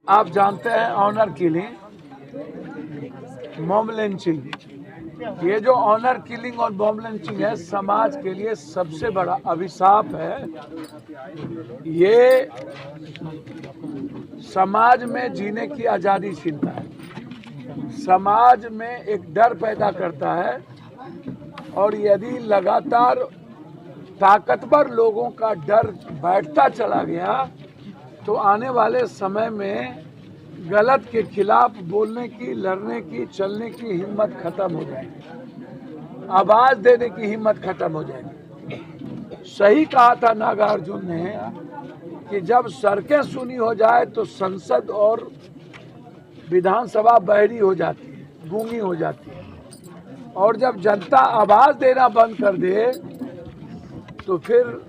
आप जानते हैं ऑनर किलिंग, मॉब लिंचिंग, ये जो ऑनर किलिंग और मॉब लिंचिंग है समाज के लिए सबसे बड़ा अभिशाप है। ये समाज में जीने की आज़ादी छीनता है, समाज में एक डर पैदा करता है और यदि लगातार ताकतवर लोगों का डर बैठता चला गया तो आने वाले समय में गलत के खिलाफ बोलने की, लड़ने की, चलने की हिम्मत खत्म हो जाएगी, आवाज देने की हिम्मत खत्म हो जाएगी। सही कहा था नागार्जुन ने कि जब सड़कें सुनी हो जाए तो संसद और विधानसभा बहरी हो जाती है, गूंगी हो जाती है, और जब जनता आवाज देना बंद कर दे तो फिर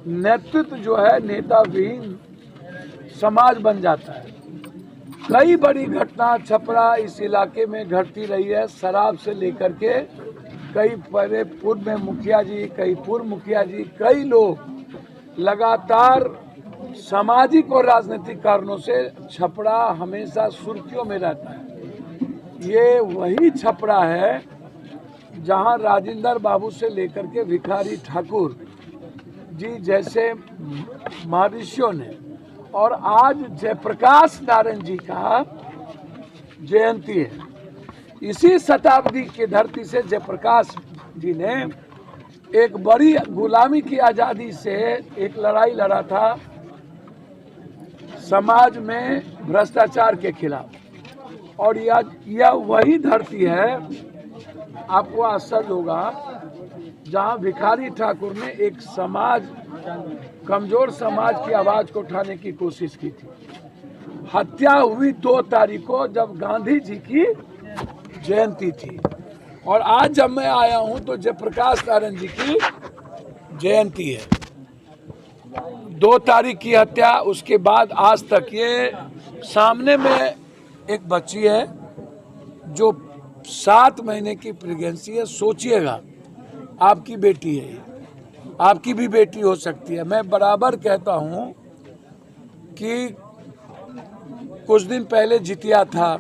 नेतृत्व जो है नेता विहीन समाज बन जाता है। कई बड़ी घटना छपरा इस इलाके में घटती रही है, शराब से लेकर के कई पहले पूर्व में मुखिया जी, कई पूर्व मुखिया जी, कई लोग लगातार सामाजिक और राजनीतिक कारणों से छपरा हमेशा सुर्खियों में रहता है। ये वही छपरा है जहां राजेंद्र बाबू से लेकर के भिखारी ठाकुर जी जैसे महर्षियों ने, और आज जयप्रकाश नारायण जी का जयंती है। इसी शताब्दी की धरती से जयप्रकाश जी ने एक बड़ी गुलामी की आज़ादी से एक लड़ाई लड़ा था समाज में भ्रष्टाचार के खिलाफ, और यह वही धरती है, आपको आश्चर्य होगा, जहां भिखारी ठाकुर ने एक समाज, कमजोर समाज की आवाज को उठाने की कोशिश की थी। हत्या हुई 2 तारीख को जब गांधी जी की जयंती थी, और आज जब मैं आया हूं तो जयप्रकाश नारायण जी की जयंती है। 2 तारीख की हत्या, उसके बाद आज तक ये सामने में एक बच्ची है जो 7 महीने की प्रेगनेंसी है। सोचिएगा, आपकी बेटी है, आपकी भी बेटी हो सकती है। मैं बराबर कहता हूं कि कुछ दिन पहले जितिया था,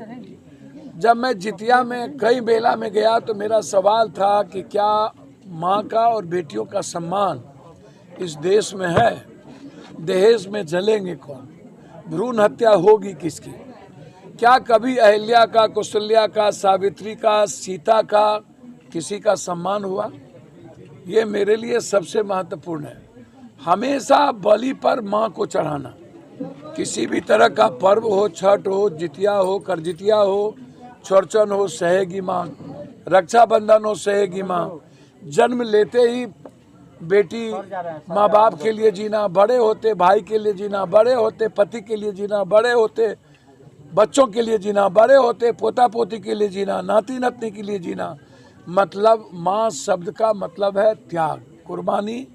जब मैं जितिया में कई मेला में गया तो मेरा सवाल था कि क्या माँ का और बेटियों का सम्मान इस देश में है? दहेज में जलेंगे कौन? भ्रूण हत्या होगी किसकी? क्या कभी अहिल्या का, कौशल्या का, सावित्री का, सीता का किसी का सम्मान हुआ? ये मेरे लिए सबसे महत्वपूर्ण है। हमेशा बलि पर माँ को चढ़ाना, किसी भी तरह का पर्व हो, छठ हो, जितिया हो, करजितिया हो, चौरचन हो, सहेगी माँ, रक्षाबंधन हो, सहेगी माँ। जन्म लेते ही बेटी माँ बाप के लिए जीना, बड़े होते भाई के लिए जीना, बड़े होते पति के लिए जीना, बड़े होते बच्चों के लिए जीना, बड़े होते पोता पोती के लिए जीना, नाती नातनी के लिए जीना। मतलब माँ शब्द का मतलब है त्याग, कुर्बानी,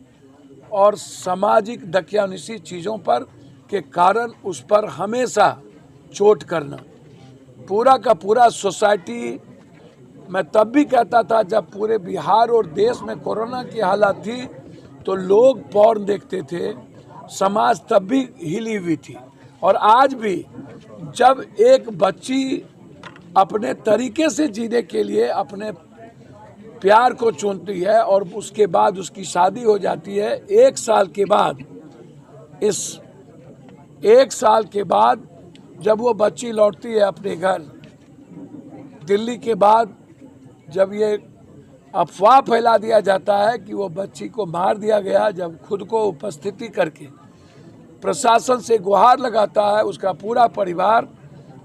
और सामाजिक दकियानुसी चीज़ों पर के कारण उस पर हमेशा चोट करना। पूरा का पूरा सोसाइटी, मैं तब भी कहता था जब पूरे बिहार और देश में कोरोना की हालत थी तो लोग पॉर्न देखते थे, समाज तब भी हिली हुई थी। और आज भी जब एक बच्ची अपने तरीके से जीने के लिए अपने प्यार को चुनती है और उसके बाद उसकी शादी हो जाती है, 1 साल के बाद, इस 1 साल के बाद जब वो बच्ची लौटती है अपने घर दिल्ली के बाद, जब ये अफवाह फैला दिया जाता है कि वो बच्ची को मार दिया गया, जब खुद को उपस्थिति करके प्रशासन से गुहार लगाता है उसका पूरा परिवार,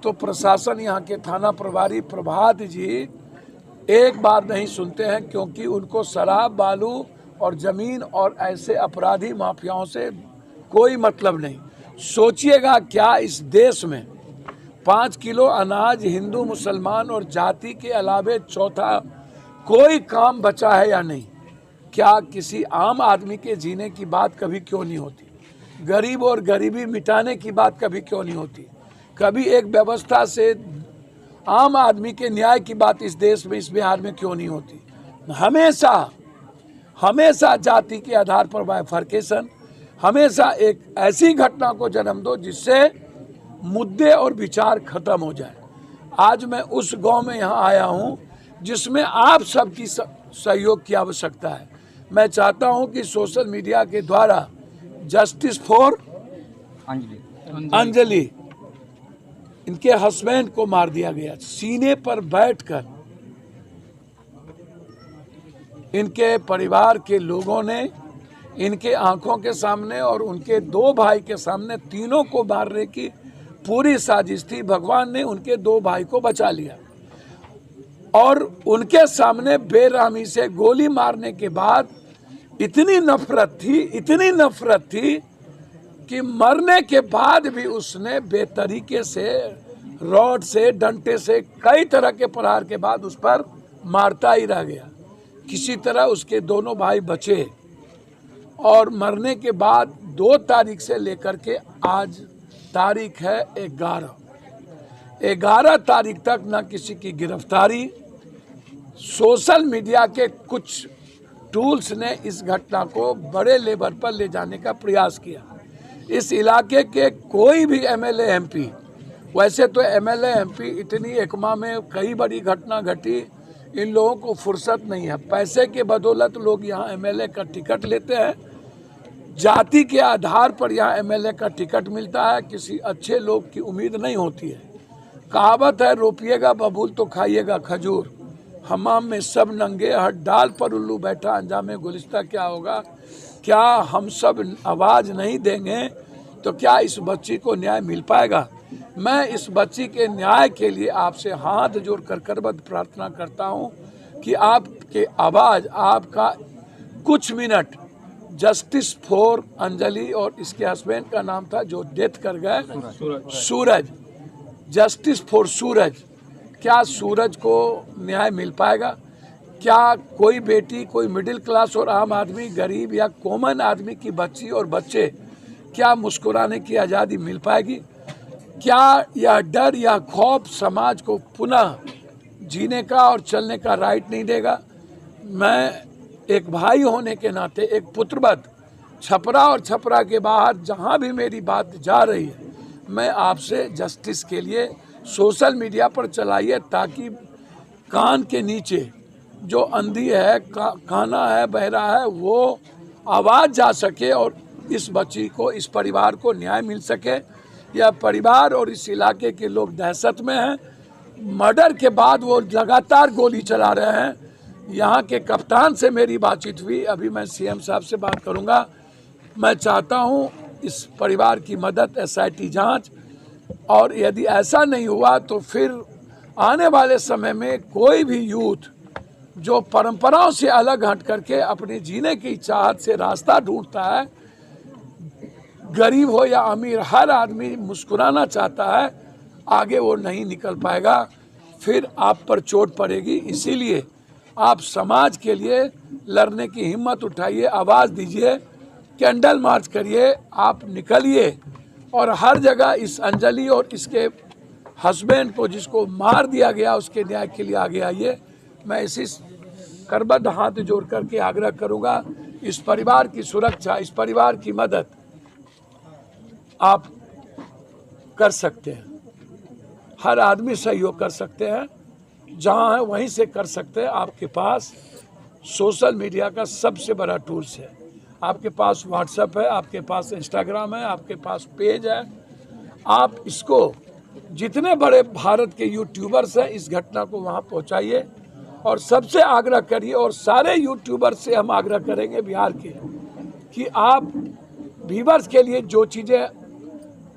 तो प्रशासन, यहाँ के थाना प्रभारी प्रभात जी एक बार नहीं सुनते हैं, क्योंकि उनको शराब, बालू और ज़मीन और ऐसे अपराधी माफियाओं से कोई मतलब नहीं। सोचिएगा, क्या इस देश में 5 किलो अनाज हिंदू, मुसलमान और जाति के अलावे चौथा कोई काम बचा है या नहीं? क्या किसी आम आदमी के जीने की बात कभी क्यों नहीं होती? गरीब और गरीबी मिटाने की बात कभी क्यों नहीं होती? कभी एक व्यवस्था से आम आदमी के न्याय की बात इस देश में, इस बिहार में क्यों नहीं होती? हमेशा जाति के आधार पर बाइफर्केशन, हमेशा एक ऐसी घटना को जन्म दो जिससे मुद्दे और विचार खत्म हो जाए। आज मैं उस गांव में यहाँ आया हूँ जिसमें आप सबकी सहयोग की आवश्यकता है। मैं चाहता हूँ कि सोशल मीडिया के द्वारा जस्टिस फॉर अंजलि, इनके हस्बैंड को मार दिया गया, सीने पर बैठकर इनके परिवार के लोगों ने इनके आंखों के सामने और उनके 2 भाई के सामने तीनों को मारने की पूरी साजिश थी। भगवान ने उनके 2 भाई को बचा लिया और उनके सामने बेरहमी से गोली मारने के बाद इतनी नफरत थी कि मरने के बाद भी उसने बेतरीके से रॉड से, डंडे से, कई तरह के प्रहार के बाद उस पर मारता ही रह गया। किसी तरह उसके दोनों भाई बचे और मरने के बाद 2 तारीख से लेकर के आज तारीख है 11 तारीख तक न किसी की गिरफ्तारी। सोशल मीडिया के कुछ टूल्स ने इस घटना को बड़े लेवल पर ले जाने का प्रयास किया। इस इलाके के कोई भी एमएलए एमपी, वैसे तो एमएलए एमपी इतनी एक माह में कई बड़ी घटना घटी, इन लोगों को फुर्सत नहीं है। पैसे के बदौलत लोग यहाँ एमएलए का टिकट लेते हैं, जाति के आधार पर यहाँ एमएलए का टिकट मिलता है, किसी अच्छे लोग की उम्मीद नहीं होती है। कहावत है, रोपिएगा बबूल तो खाइएगा खजूर, हमाम में सब नंगे, हर डाल पर उल्लू बैठा, अंजामे गुलिस्ता क्या होगा। क्या हम सब आवाज़ नहीं देंगे तो क्या इस बच्ची को न्याय मिल पाएगा। मैं इस बच्ची के न्याय के लिए आपसे हाथ जोड़ कर करबद्ध प्रार्थना करता हूं कि आपके आवाज़, आपका कुछ मिनट जस्टिस फॉर अंजलि और इसके हस्बैंड का नाम था जो डेथ कर गए, सूरज, जस्टिस फॉर सूरज। क्या सूरज को न्याय मिल पाएगा? क्या कोई बेटी, कोई मिडिल क्लास और आम आदमी, गरीब या कॉमन आदमी की बच्ची और बच्चे, क्या मुस्कुराने की आज़ादी मिल पाएगी? क्या यह डर या खौफ समाज को पुनः जीने का और चलने का राइट नहीं देगा? मैं एक भाई होने के नाते, एक पुत्रवत, छपरा और छपरा के बाहर जहां भी मेरी बात जा रही है, मैं आपसे जस्टिस के लिए सोशल मीडिया पर चलाइए ताकि कान के नीचे जो अंधी है, काना है, बहरा है, वो आवाज़ जा सके और इस बच्ची को, इस परिवार को न्याय मिल सके। यह परिवार और इस इलाके के लोग दहशत में हैं। मर्डर के बाद वो लगातार गोली चला रहे हैं। यहाँ के कप्तान से मेरी बातचीत हुई, अभी मैं सीएम साहब से बात करूँगा। मैं चाहता हूँ इस परिवार की मदद, SIT जांच, और यदि ऐसा नहीं हुआ तो फिर आने वाले समय में कोई भी यूथ जो परंपराओं से अलग हट करके अपने जीने की चाहत से रास्ता ढूंढता है, गरीब हो या अमीर, हर आदमी मुस्कुराना चाहता है, आगे वो नहीं निकल पाएगा, फिर आप पर चोट पड़ेगी। इसीलिए आप समाज के लिए लड़ने की हिम्मत उठाइए, आवाज़ दीजिए, कैंडल मार्च करिए, आप निकलिए और हर जगह इस अंजलि और इसके हस्बैंड को जिसको मार दिया गया उसके न्याय के लिए आगे आइए। मैं इसी करबद्ध हाथ जोड़ करके आग्रह करूंगा, इस परिवार की सुरक्षा, इस परिवार की मदद आप कर सकते हैं। हर आदमी सहयोग कर सकते हैं, जहां है वहीं से कर सकते हैं। आपके पास सोशल मीडिया का सबसे बड़ा टूल्स है। आपके पास व्हाट्सएप है, आपके पास इंस्टाग्राम है, आपके पास पेज है। आप इसको, जितने बड़े भारत के यूट्यूबर्स हैं, इस घटना को वहां पहुंचाइए और सबसे आग्रह करिए, और सारे यूट्यूबर्स से हम आग्रह करेंगे बिहार के, कि आप व्यूअर्स के लिए जो चीज़ें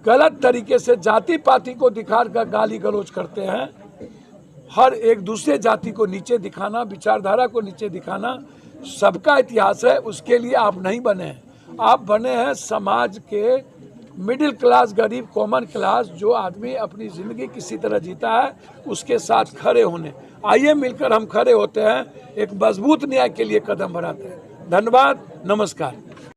गलत तरीके से जाति पाति को दिखाकर गाली गलौज करते हैं, हर एक दूसरे जाति को नीचे दिखाना, विचारधारा को नीचे दिखाना, सबका इतिहास है, उसके लिए आप नहीं बने हैं। आप बने हैं समाज के मिडिल क्लास, गरीब, कॉमन क्लास, जो आदमी अपनी ज़िंदगी किसी तरह जीता है, उसके साथ खड़े होने। आइए मिलकर हम खड़े होते हैं, एक मजबूत न्याय के लिए कदम बढ़ाते हैं। धन्यवाद, नमस्कार।